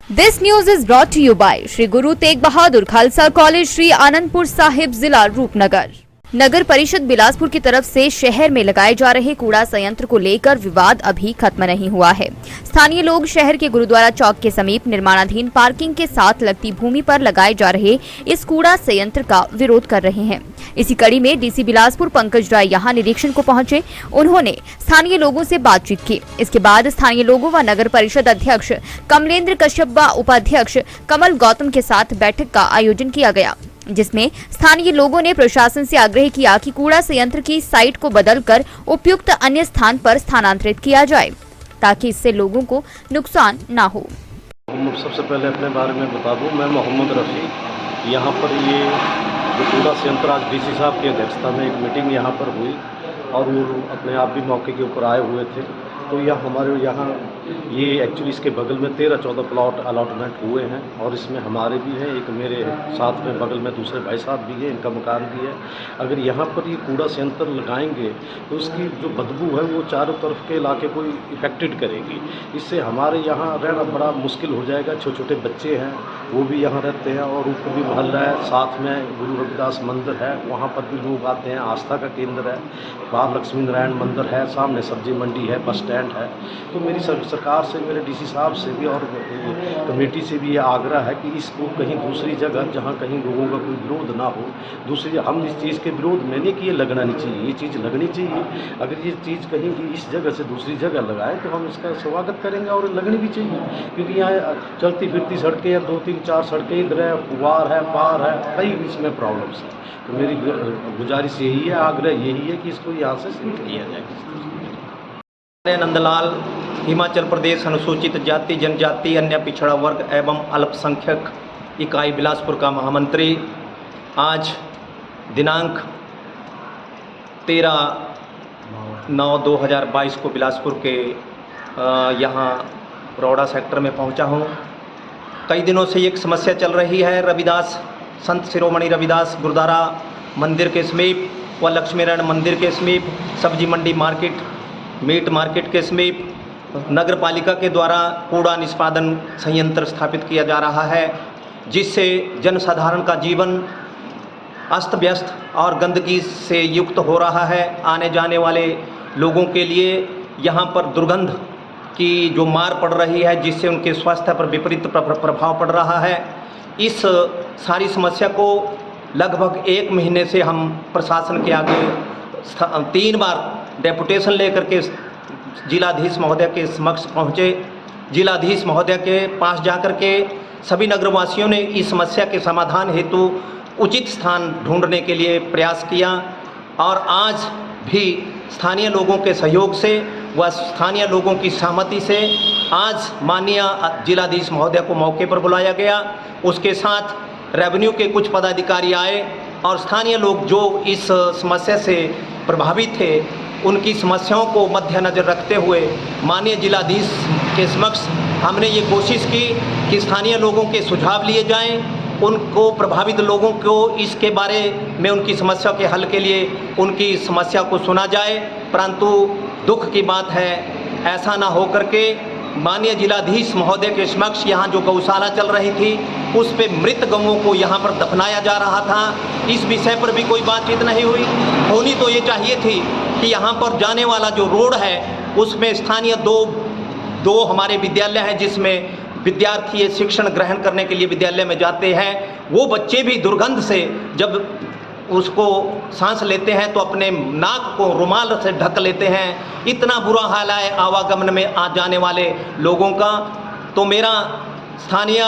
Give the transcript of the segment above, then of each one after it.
This news is brought to you by Shri Guru Tegh Bahadur Khalsa college, Shri Anandpur Sahib, जिला रूपनगर। नगर परिषद बिलासपुर की तरफ से शहर में लगाए जा रहे कूड़ा संयंत्र को लेकर विवाद अभी खत्म नहीं हुआ है। स्थानीय लोग शहर के गुरुद्वारा चौक के समीप निर्माणाधीन पार्किंग के साथ लगती भूमि पर लगाए जा रहे इस कूड़ा संयंत्र का विरोध कर रहे हैं। इसी कड़ी में डीसी बिलासपुर पंकज राय यहां निरीक्षण को पहुंचे। उन्होंने स्थानीय लोगों से बातचीत की। इसके बाद स्थानीय लोगों व नगर परिषद अध्यक्ष कमलेंद्र कश्यप व उपाध्यक्ष कमल गौतम के साथ बैठक का आयोजन किया गया, जिसमें स्थानीय लोगों ने प्रशासन से आग्रह किया कि कूड़ा संयंत्र की साइट को बदलकर उपयुक्त अन्य स्थान पर स्थानांतरित किया जाए, ताकि इससे लोगों को नुकसान न हो। सबसे पहले अपने बारे में बता दूं, मैं मोहम्मद रफ़ी। यहाँ पर ये जो कूड़ा संयंत्र, आज डीसी साहब की अध्यक्षता में एक मीटिंग यहाँ पर हुई और वो अपने आप भी मौके के ऊपर आए हुए थे। तो यह हमारे यहाँ ये एक्चुअली इसके बगल में 13-14 प्लॉट अलॉटमेंट हुए हैं और इसमें हमारे भी हैं, एक मेरे साथ में बगल में दूसरे भाई साहब भी हैं, इनका मकान भी है। अगर यहाँ पर ये कूड़ा संयंत्र लगाएंगे तो उसकी जो बदबू है वो चारों तरफ के इलाके को इफेक्टेड करेगी। इससे हमारे यहाँ रहना बड़ा मुश्किल हो जाएगा। छोटे छोटे बच्चे हैं, वो भी यहाँ रहते हैं और ऊपर भी मोहल्ला है, साथ में गुरु रविदास मंदिर है, वहाँ पर भी लोग आते हैं, आस्था का केंद्र है, बाहर लक्ष्मी नारायण मंदिर है, सामने सब्जी मंडी है, बस स्टैंड है। तो मेरी सरकार से, मेरे डीसी साहब से भी और कमेटी से भी ये आग्रह है कि इसको कहीं दूसरी जगह, जहाँ कहीं लोगों का कोई विरोध ना हो, दूसरी हम इस चीज़ के विरोध में नहीं कि ये लगना नहीं चाहिए, ये चीज़ लगनी चाहिए। अगर ये चीज़ कहीं इस जगह से दूसरी जगह लगाए तो हम इसका स्वागत करेंगे और लगनी भी चाहिए, क्योंकि यहाँ चलती फिरती सड़कें या 2-3-4 सड़कें इधर है, पुवार है, पार है, कई इसमें प्रॉब्लम्स है। तो मेरी गुजारिश यही है, आग्रह यही है कि इसको यहाँ से शिफ्ट किया जाए। नंदलाल, हिमाचल प्रदेश अनुसूचित जाति जनजाति अन्य पिछड़ा वर्ग एवं अल्पसंख्यक इकाई बिलासपुर का महामंत्री। आज दिनांक 13/9/2022 को बिलासपुर के यहाँ रोड़ा सेक्टर में पहुँचा हूँ। कई दिनों से एक समस्या चल रही है। रविदास, संत शिरोमणि रविदास गुरुद्वारा मंदिर के समीप व लक्ष्मी नारायण मंदिर के समीप, सब्जी मंडी मार्केट, मीट मार्केट के समीप नगर पालिका के द्वारा कूड़ा निष्पादन संयंत्र स्थापित किया जा रहा है, जिससे जनसाधारण का जीवन अस्त व्यस्त और गंदगी से युक्त हो रहा है। आने जाने वाले लोगों के लिए यहाँ पर दुर्गंध की जो मार पड़ रही है, जिससे उनके स्वास्थ्य पर विपरीत प्रभाव पड़ रहा है। इस सारी समस्या को लगभग 1 महीने से हम प्रशासन के आगे 3 बार डेपुटेशन लेकर के जिलाधीश महोदय के समक्ष पहुँचे। जिलाधीश महोदय के पास जाकर के सभी नगरवासियों ने इस समस्या के समाधान हेतु उचित स्थान ढूंढने के लिए प्रयास किया और आज भी स्थानीय लोगों के सहयोग से व स्थानीय लोगों की सहमति से आज माननीय जिलाधीश महोदय को मौके पर बुलाया गया। उसके साथ रेवेन्यू के कुछ पदाधिकारी आए और स्थानीय लोग जो इस समस्या से प्रभावित थे, उनकी समस्याओं को मद्देनजर रखते हुए माननीय जिलाधीश के समक्ष हमने ये कोशिश की कि स्थानीय लोगों के सुझाव लिए जाएं, उनको प्रभावित लोगों को इसके बारे में उनकी समस्या के हल के लिए उनकी समस्या को सुना जाए। परंतु दुख की बात है, ऐसा ना हो करके माननीय जिलाधीश महोदय के समक्ष यहाँ जो गौशाला चल रही थी, उस पे मृत गौओं को यहाँ पर दफनाया जा रहा था। इस विषय पर भी कोई बातचीत नहीं हुई। होनी तो ये चाहिए थी कि यहाँ पर जाने वाला जो रोड है, उसमें स्थानीय दो हमारे विद्यालय हैं, जिसमें विद्यार्थी शिक्षण ग्रहण करने के लिए विद्यालय में जाते हैं। वो बच्चे भी दुर्गंध से जब उसको सांस लेते हैं तो अपने नाक को रुमाल से ढक लेते हैं। इतना बुरा हाल है आवागमन में आ जाने वाले लोगों का। तो मेरा स्थानीय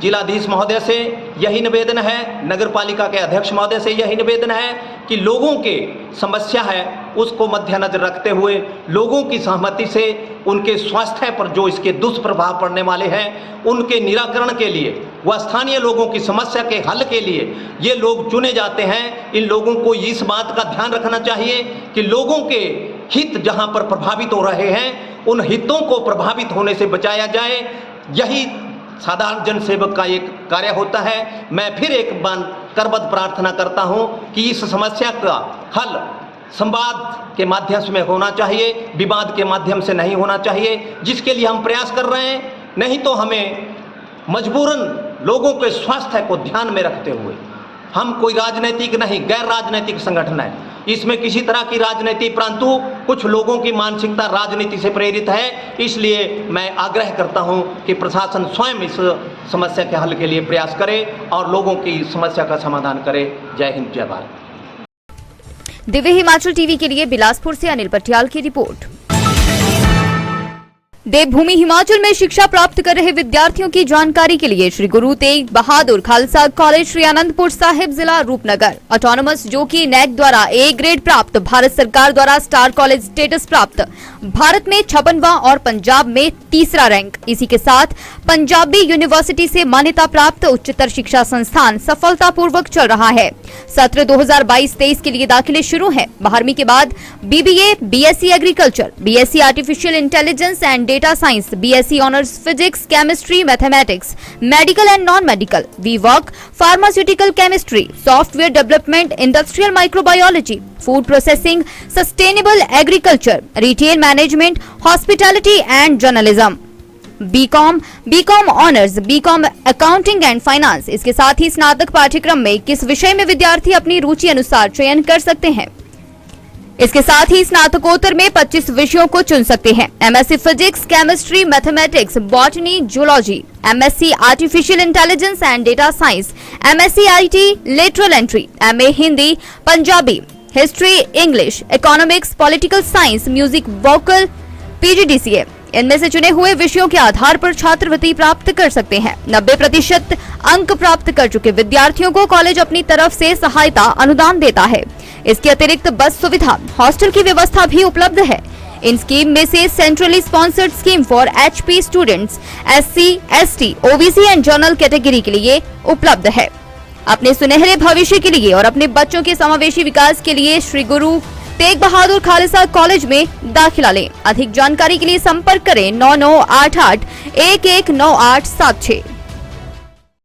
जिलाधीश महोदय से यही निवेदन है, नगर पालिका के अध्यक्ष महोदय से यही निवेदन है कि लोगों के समस्या है उसको मद्देनजर रखते हुए लोगों की सहमति से उनके स्वास्थ्य पर जो इसके दुष्प्रभाव पड़ने वाले हैं, उनके निराकरण के लिए व स्थानीय लोगों की समस्या के हल के लिए ये लोग चुने जाते हैं। इन लोगों को इस बात का ध्यान रखना चाहिए कि लोगों के हित जहाँ पर प्रभावित हो रहे हैं, उन हितों को प्रभावित होने से बचाया जाए। यही साधारण जन सेवक का एक कार्य होता है। मैं फिर एक बार करबद्ध प्रार्थना करता हूं कि इस समस्या का हल संवाद के माध्यम से होना चाहिए, विवाद के माध्यम से नहीं होना चाहिए, जिसके लिए हम प्रयास कर रहे हैं। नहीं तो हमें मजबूरन लोगों के स्वास्थ्य को ध्यान में रखते हुए, हम कोई राजनीतिक नहीं, गैर राजनीतिक संगठन है, इसमें किसी तरह की राजनीति, परंतु कुछ लोगों की मानसिकता राजनीति से प्रेरित है। इसलिए मैं आग्रह करता हूं कि प्रशासन स्वयं इस समस्या के हल के लिए प्रयास करे और लोगों की समस्या का समाधान करे। जय हिंद, जय भारत। दिव्य हिमाचल टीवी के लिए बिलासपुर से अनिल पटियाल की रिपोर्ट। देवभूमि हिमाचल में शिक्षा प्राप्त कर रहे विद्यार्थियों की जानकारी के लिए श्री गुरु तेग बहादुर खालसा कॉलेज श्री आनंदपुर साहिब जिला रूपनगर ऑटोनोमस, जो कि नैक द्वारा ए ग्रेड प्राप्त, भारत सरकार द्वारा स्टार कॉलेज स्टेटस प्राप्त, भारत में 56वां और पंजाब में 3रा रैंक। इसी के साथ पंजाबी यूनिवर्सिटी से मान्यता प्राप्त उच्चतर शिक्षा संस्थान सफलतापूर्वक चल रहा है। सत्र 2022-23 के लिए दाखिले शुरू हैं। 12वीं के बाद BBA, BSc agriculture, BSc artificial intelligence and data science, BSc honours physics, chemistry, mathematics, medical and non medical, WeWork, pharmaceutical chemistry, software development, industrial microbiology, food processing, sustainable agriculture, retail management, hospitality and journalism, BCom honours, BCom accounting and finance. इसके साथ ही स्नातक पाठ्यक्रम में किस विषय में विद्यार्थी अपनी रुचि अनुसार चयन कर सकते हैं। इसके साथ ही स्नातकोत्तर में 25 विषयों को चुन सकते हैं। MSc physics, chemistry, mathematics, botany, zoology, MSc artificial intelligence and data science, MSc IT, lateral entry, MA Hindi, Punjabi, history, English, economics, political science, music, vocal, PGDCA. इनमें से चुने हुए विषयों के आधार पर छात्रवृत्ति प्राप्त कर सकते हैं। 90% अंक प्राप्त कर चुके विद्यार्थियों को कॉलेज अपनी तरफ से सहायता अनुदान देता है। इसके अतिरिक्त बस सुविधा, हॉस्टल की व्यवस्था भी उपलब्ध है। इन स्कीम में से centrally sponsored scheme for HP students, SC, ST, OBC and general category के लिए उपलब्ध है। अपने सुनहरे भविष्य के लिए और अपने बच्चों के समावेशी विकास के लिए श्री गुरु तेग बहादुर खालसा कॉलेज में दाखिला लें। अधिक जानकारी के लिए संपर्क करें 9988 119876।